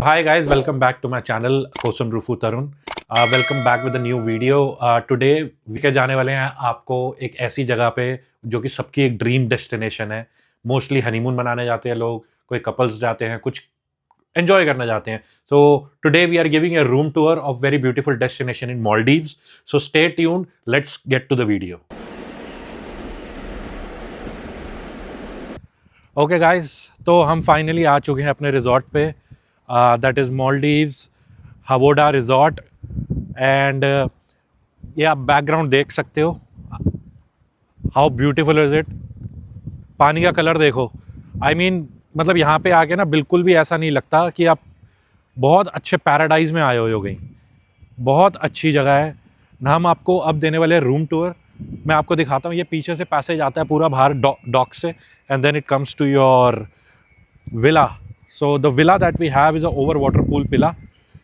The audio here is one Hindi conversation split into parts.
hi guys, welcome back to my channel Kosun Rufu Tarun. Welcome back with a new video. Today लेके जाने वाले हैं आपको एक ऐसी जगह पे जो कि सबकी एक ड्रीम डेस्टिनेशन है. मोस्टली हनीमून मनाने जाते हैं लोग, कोई कपल्स जाते हैं, कुछ एंजॉय करना जाते हैं. So today we are giving a room tour of very beautiful destination in Maldives. So stay tuned. Let's get to the video. Okay guys, तो हम फाइनली आ चुके हैं अपने रिजॉर्ट पे. That is Maldives Havodda resort. And ये आप बैकग्राउंड देख सकते हो. How beautiful is it. पानी का कलर देखो. आई मीन मतलब यहाँ पे आके ना बिल्कुल भी ऐसा नहीं लगता कि आप बहुत अच्छे पैराडाइज में आए हुए हो. गई बहुत अच्छी जगह है ना. हम आपको अब देने वाले रूम टूर. मैं आपको दिखाता हूँ. ये पीछे से पैसेज आता है पूरा बाहर डॉक से, and then it comes to your villa. So the villa that we have is a over water pool villa.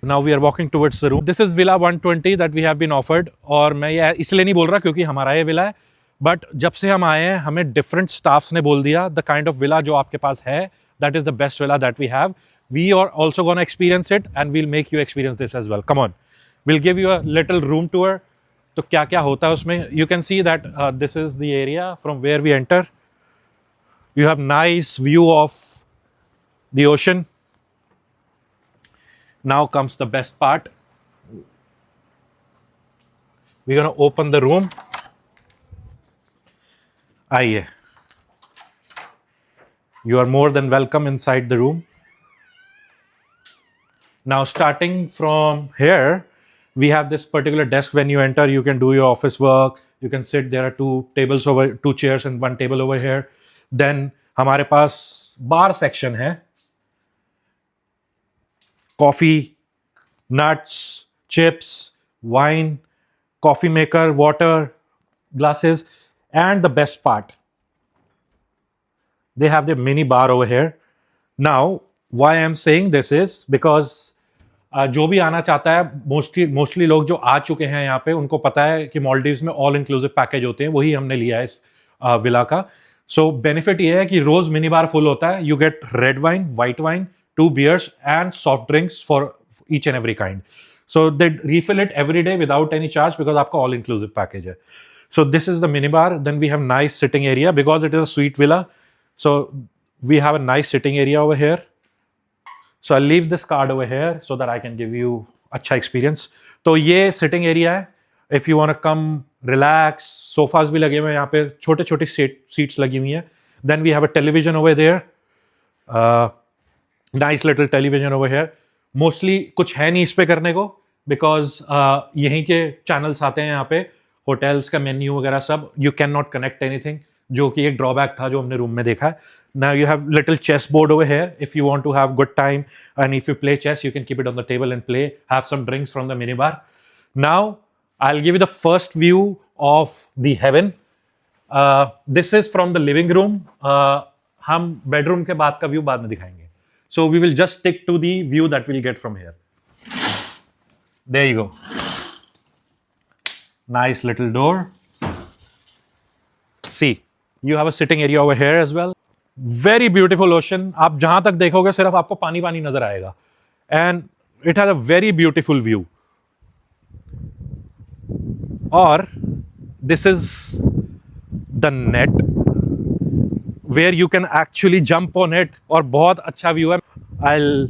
Now we are walking towards the room. This is villa 120 that we have been offered. और मैं ये इसलिए नहीं बोल रहा क्योंकि हमारा ये विला है, बट जब से हम आए हैं हमें डिफरेंट स्टाफ्स ने बोल दिया द काइंड ऑफ विला जो आपके पास है that is the best villa that we have. We are also gonna experience it and we'll make you experience this as well. Come on, we'll give you a little room tour. तो क्या क्या होता है उसमें. You can see that this is the area from where we enter. You have nice view of the ocean. Now comes the best part. We're going to open the room. आइए. You are more than welcome inside the room. Now starting from here, we have this particular desk. When you enter, you can do your office work. You can sit. There are two chairs and one table over here. Then हमारे पास bar section है. Coffee, nuts, chips, wine, coffee maker, water, glasses, and the best part, they have the mini bar over here. Now, why I'm saying this is because जो भी आना चाहता है, मोस्टली लोग जो आ चुके हैं यहाँ पे उनको पता है कि मालदीव्स में ऑल इंक्लूसिव पैकेज होते हैं. वही हमने लिया है इस विला का. सो बेनिफिट ये है कि रोज मिनी बार फुल होता है. You get red wine, white wine, 2 beers and soft drinks for each and every kind. So they refill it every day without any charge because आपका ऑल इंक्लूसिव पैकेज है. So this is the mini bar. Then we have nice sitting area because it is a suite villa. So we have a nice sitting area over here. So I'll leave this card over here so that I can give you अच्छा experience. तो ये sitting area है. If you want to come relax, sofas भी लगे हुए हैं यहाँ पे, छोटे छोटे seats लगी हुई हैं. Then we have a television over there. Nice little television over here. Mostly कुछ है नहीं इस पे करने को because यहीं के channels आते हैं यहाँ पे. Hotels का menu वगैरह सब. You cannot connect anything, जो कि एक drawback था जो हमने room में देखा है. Now you have little chess board over here. If you want to have good time and if you play chess, you can keep it on the table and play. Have some drinks from the minibar. Now I'll give you the first view of the heaven. This is from the living room. हम bedroom के बाद का view बाद में दिखाएंगे. So we will just stick to the view that we'll get from here. There you go. Nice little door. See, you have a sitting area over here as well. Very beautiful ocean. आप जहां तक देखोगे सिर्फ आपको पानी पानी नजर आएगा. And it has a very beautiful view. और this is the net where you can actually jump on it. और बहुत अच्छा व्यू है. I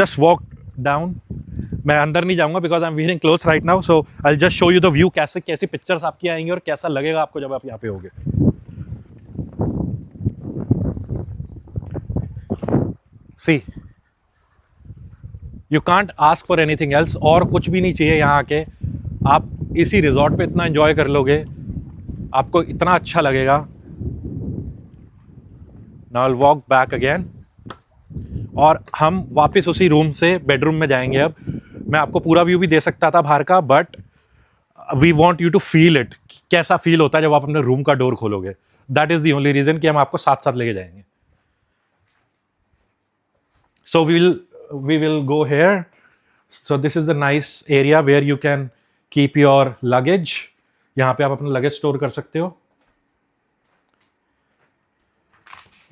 just walk down. मैं अंदर नहीं जाऊंगा because I am wearing clothes right now. So I just show you the view. कैसी पिक्चर्स आपकी आएंगी और कैसा लगेगा आपको जब आप यहाँ पे होगे. See, you can't ask for anything else. और कुछ भी नहीं चाहिए यहाँ आके. आप इसी रिजॉर्ट पे इतना एंजॉय कर लोगे, आपको इतना अच्छा लगेगा. Now I'll walk back again. और हम वापस उसी रूम से बेडरूम में जाएंगे. अब मैं आपको पूरा व्यू भी दे सकता था बाहर का, but we want you to feel it. कैसा फील होता है जब आप अपने रूम का डोर खोलोगे. That is the only reason कि हम आपको साथ साथ लेके जाएंगे. So we will go here. So this is the nice area where you can keep your luggage. यहाँ पे आप अपना luggage store कर सकते हो.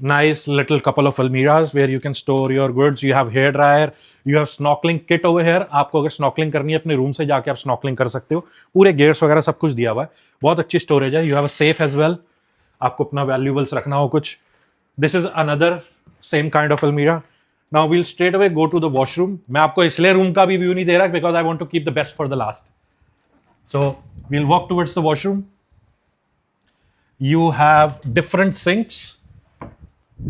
nice little couple of almirahs where you can store your goods. You have hair dryer, you have snorkeling kit over here. आपको अगर snorkeling करनी है अपने रूम से जाके आप snorkeling कर सकते हो. पूरे gears वगैरह सब कुछ दिया हुआ है. बहुत अच्छी स्टोरेज है. You have a safe as well. आपको अपना valuables रखना हो कुछ. This is another same kind of almirah. Now we'll straight away go to the washroom. मैं आपको इसलिए रूम का भी व्यू नहीं दे रहा because I want to keep the best for the last. So we'll walk towards the washroom. You have different sinks,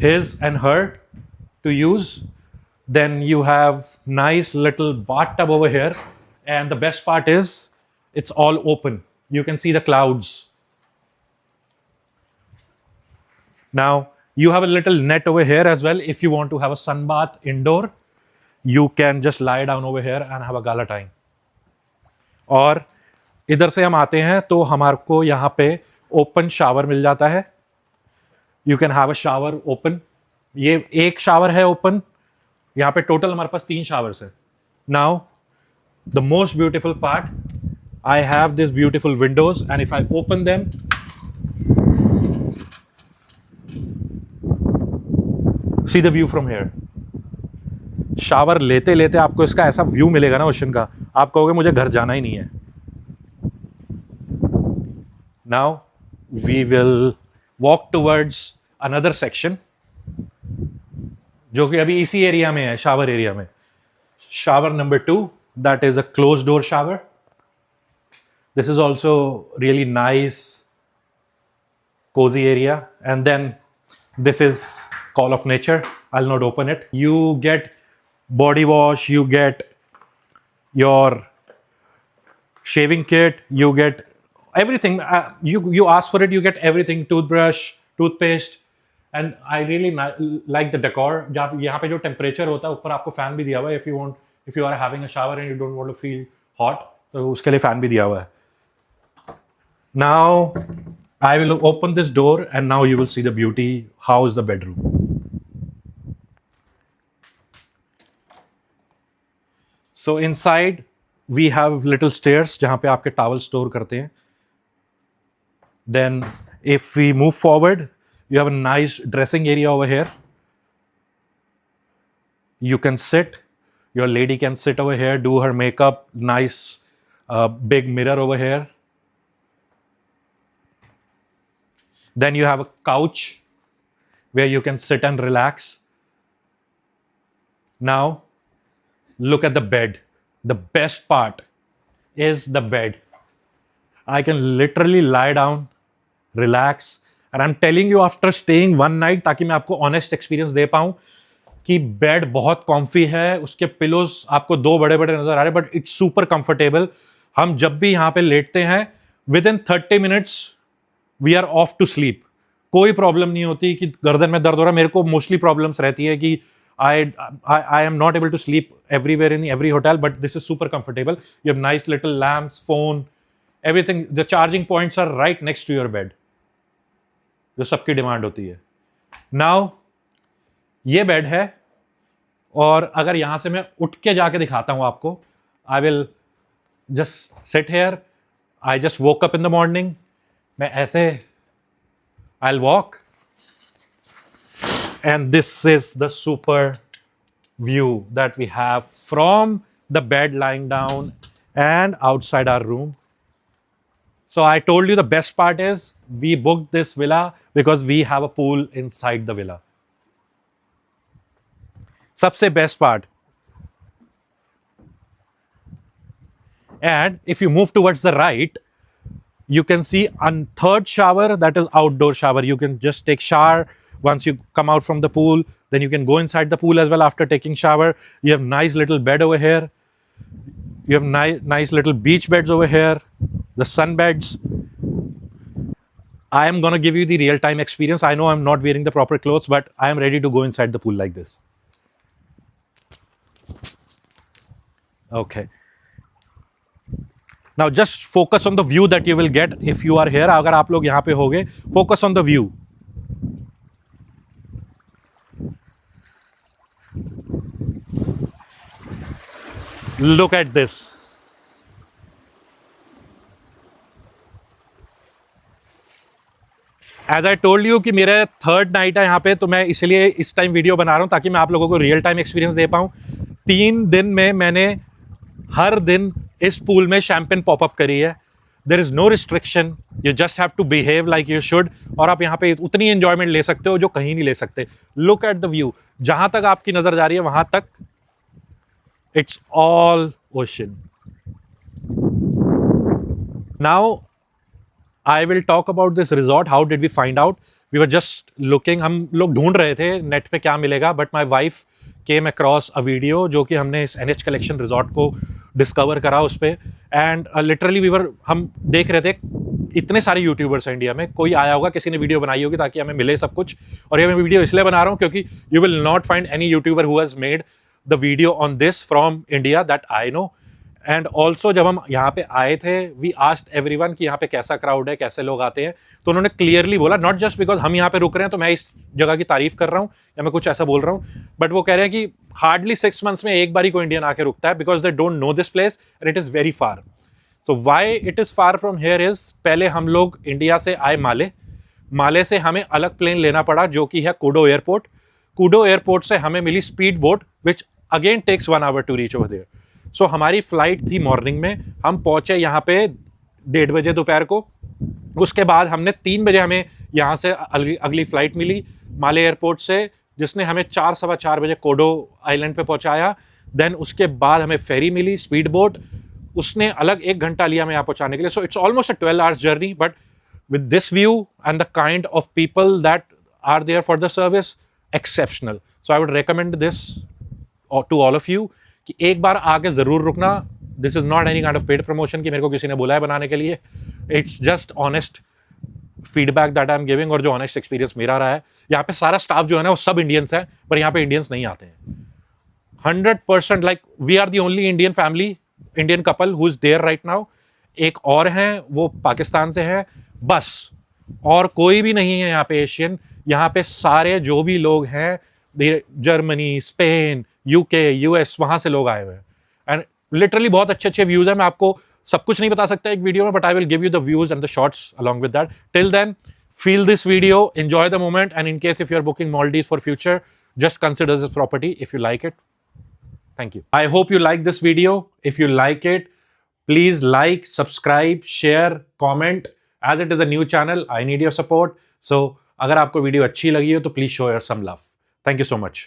his and her, to use. Then you have nice little bathtub over here, and the best part is it's all open. You can see the clouds. Now you have a little net over here as well. If you want to have a sun bath indoor, you can just lie down over here and have a gala time. और इधर से हम आते हैं तो हमारे को यहाँ पे ओपन शावर मिल जाता है. You can have a shower open. ये एक शावर है ओपन. यहाँ पे टोटल हमारे पास 3 शावर्स है. Now the most beautiful part, I have this beautiful Windows and if I open them, see the view from here. Shower लेते लेते आपको इसका ऐसा व्यू मिलेगा ना ओशन का, आप कहोगे मुझे घर जाना ही नहीं है. Now we will walk towards another section जो कि अभी इसी एरिया में है, शावर एरिया में. Shower number 2, that is a closed door shower. This is also really nice cozy area. And then this is call of nature. I'll not open it. You get body wash, you get your shaving kit, you get everything. You ask for it, you get everything. Toothbrush, toothpaste. And I really like the decor. जहाँ यहाँ पे जो टेम्परेचर होता है ऊपर आपको फैन भी दिया हुआ है. if you are having a shower and you don't want to feel hot, तो उसके लिए फैन भी दिया हुआ है. Now I will open this door and now you will see the beauty. How is the bedroom? So inside we have little stairs जहाँ पे आपके towel store करते हैं. Then if we move forward, you have a nice dressing area over here. You can sit, your lady can sit over here, do her makeup. Nice big mirror over here. Then you have a couch where you can sit and relax. Now look at the bed. The best part is the bed. I can literally lie down, relax, and I'm telling you after staying one night, ताकि मैं आपको honest experience दे पाऊं कि बेड बहुत कॉम्फी है. उसके पिलोज आपको 2 बड़े बड़े नजर आ रहे हैं, बट इट्स सुपर कंफर्टेबल. हम जब भी यहाँ पे लेटते हैं within 30 minutes we are off to sleep. कोई प्रॉब्लम नहीं होती कि गर्दन में दर्द हो रहा है. मेरे को मोस्टली प्रॉब्लम्स रहती है कि I am not able to sleep everywhere in every hotel, but this is super comfortable. You have nice little lamps, phone, everything. The charging points are right next to your bed, जो सबकी डिमांड होती है. Now ये बेड है, और अगर यहां से मैं उठ के जाके दिखाता हूं आपको, I will just sit here. I just woke up in the morning. मैं ऐसे I'll walk. And this is the super view that we have from the bed lying down and outside our room. So I told you the best part is we booked this villa because we have a pool inside the villa. Sabse best part. And if you move towards the right, you can see a third shower, that is outdoor shower. You can just take shower once you come out from the pool. Then you can go inside the pool as well after taking shower. You have nice little bed over here. You have nice little beach beds over here. The sun beds. I am going to give you the real time experience. I know I'm not wearing the proper clothes, but I am ready to go inside the pool like this. Okay. Now just focus on the view that you will get if you are here. अगर आप लोग यहाँ पे होगे, focus on the view. Look at this. As I told you कि मेरा थर्ड नाइट है यहाँ पे, तो मैं इसलिए इस टाइम वीडियो बना रहा हूँ ताकि मैं आप लोगों को रियल टाइम एक्सपीरियंस दे पाऊँ। 3 दिन में मैंने हर दिन इस पूल में शैंपेन पॉपअप करी है। There is no restriction, you just have to behave like you should, और आप यहाँ पे उतनी एंजॉयमेंट ले सकते हो जो कहीं नहीं ले सकते। लुक एट द व्यू, जहां तक आपकी नजर जा रही है वहां तक it's all ocean. Now I will talk about this resort. How did we find out? We were just looking. हम लोग ढूंढ रहे थे नेट पे क्या मिलेगा, but my wife came across a video जो कि हमने इस NH कलेक्शन रिजॉर्ट को डिस्कवर करा उस पर। एंड लिटरली हम देख रहे थे, इतने सारे यूट्यूबर्स हैं इंडिया में, कोई आया होगा, किसी ने वीडियो बनाई होगी ताकि हमें मिले सब कुछ। और ये मैं वीडियो इसलिए बना रहा हूँ क्योंकि you will not find any YouTuber who has made the video on this from India that I know. And also जब हम यहाँ पे आए थे, वी आस्क्ड एवरीवन कि यहाँ पे कैसा क्राउड है, कैसे लोग आते हैं, तो उन्होंने क्लियरली बोला, नॉट जस्ट बिकॉज हम यहाँ पे रुक रहे हैं तो मैं इस जगह की तारीफ कर रहा हूँ या मैं कुछ ऐसा बोल रहा हूँ, बट वो कह रहे हैं कि हार्डली 6 months में एक बार ही कोई इंडियन आके रुकता है, because they don't know this place and it is very far. So why it is far from here is, पहले हम लोग इंडिया से आए माले से हमें अलग प्लेन लेना पड़ा जो कि है कूडो एयरपोर्ट। कूडो एयरपोर्ट से हमें मिली speed boat which again takes 1 hour to reach over there. So हमारी फ्लाइट थी मॉर्निंग में, हम पहुंचे यहाँ पे 1:30 बजे दोपहर को। उसके बाद हमने 3 बजे हमें यहाँ से अगली फ्लाइट मिली माले एयरपोर्ट से, जिसने हमें 4 सवा 4 बजे कोडो आइलैंड पे पहुंचाया। देन उसके बाद हमें फेरी मिली, स्पीड बोट, उसने अलग 1 घंटा लिया हमें यहाँ पहुंचाने के लिए। So it's almost a 12 hours journey, but with this view and the kind of people that are there for the service, exceptional. So I would recommend this to all of you कि एक बार आके जरूर रुकना। This is not any kind of paid promotion कि मेरे को किसी ने बोला है बनाने के लिए, it's just honest feedback that I am giving, और जो ऑनेस्ट एक्सपीरियंस मेरा रहा है। यहाँ पे सारा स्टाफ जो है ना वो सब इंडियंस है, पर यहाँ पे इंडियंस नहीं आते हैं 100%। Like we are the only Indian family, Indian couple who is there right now. एक और हैं, वो पाकिस्तान से है बस, और कोई भी नहीं है यहाँ पे एशियन। यहाँ पे सारे जो भी लोग हैं, जर्मनी, स्पेन, यूके, यूएस, वहां से लोग आए हुए हैं। एंड लिटरली बहुत अच्छे अच्छे व्यूज हैं। मैं आपको सब कुछ नहीं बता सकता एक वीडियो में, but I will give you the views and the shots along with that. Till then, feel this video, enjoy the moment, and in case if you're booking Maldives for future, just consider this property if you like it. Thank you. I hope you like this video. If you like it, please like, subscribe, share, comment. As it is a new channel, I need your support. So अगर आपको वीडियो अच्छी लगी हो तो please show your some love. Thank you so much.